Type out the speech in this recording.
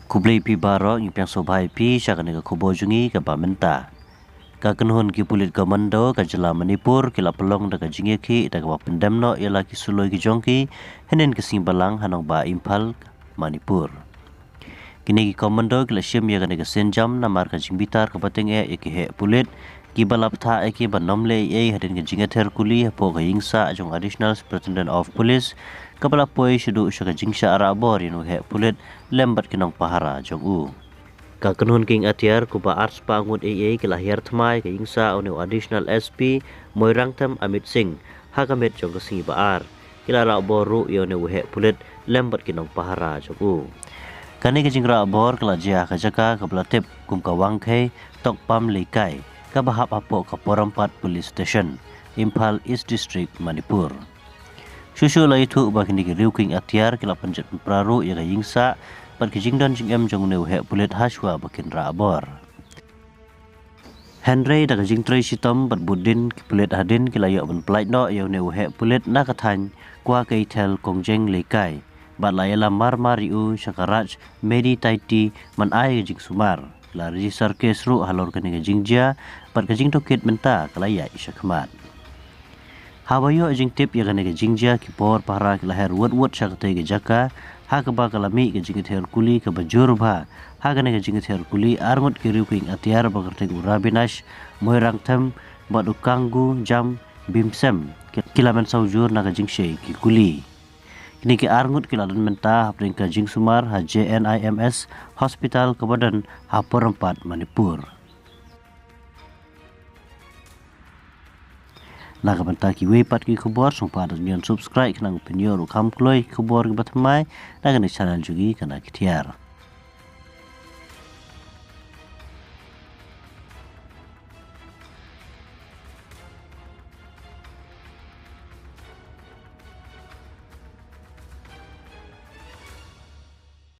Kublai pi baro yung piang sobhai pi siya kanega kubo jungi ka bamenta. Ka kenhun ki pulit komando ka jela Manipur kila pelong daga jingeki daga pendemno ialah ki suloi ki jongki henen ke simbalang hanong ba Impal Manipur. Kini ki komando kila syem ya kanega senjam namar ka jingbitar ka bateng ki he pulit ki balap tha ki banomle hadin ke jingater kuli po ka yingsa jong additional superintendent of police kapala poi shudu syaka jingsha arabor inu he pulit lembat kinong pahara jong u. Ka kenhun king atiar kuba arts pangut kila hiar thmai ka yingsa onu additional SP Moirangtam Amit Singh hakamet jong kasingi baar kila ra boru ione he pulit lembat kinong pahara jong u. Kani ka jingra bor kala jia ka jaka kapala tip kum ka wangkai tok pam likai ka bahap apo ka Porampat Police Station Impal East District Manipur. Susu lai tu ba kini ki riuking atiar kila panjat praru ya ka yingsa pat ki jingdan jingem jong neu he pulit haswa bakin ra abor. Henry da ka jingtrei sitom bat budin ki pulit hadin kila yo ban plait no yo neu he pulit na ka than kwa kai tel kongjeng lekai bat la yala marmariu syakaraj medi taiti man ai jing sumar la register kes ru halor kani ka jingjia pat ka jing tokit menta kala ya isyakmat. Habayo jing tip ya kane ke jingjia ki por para ki lahir wot syakate ke jaka ha ka ba kalami ke jingit her kuli ke bajur ba ha kane ke jingit her kuli arngot ki riuking atiar ba karte urabinash Moirangtam bad ukanggu jam bimsem kilamen saujur na ka jingshe ki kuli kini ki arngot ki ladan menta hapring ka jing sumar ha JNIMS hospital ke badan ha Porampat Manipur. Naga banta ki wepat ki kubor song pada nyon subscribe kenang penyor ukam kloi kubor ki batmai naga ni channel jugi kana kitiar.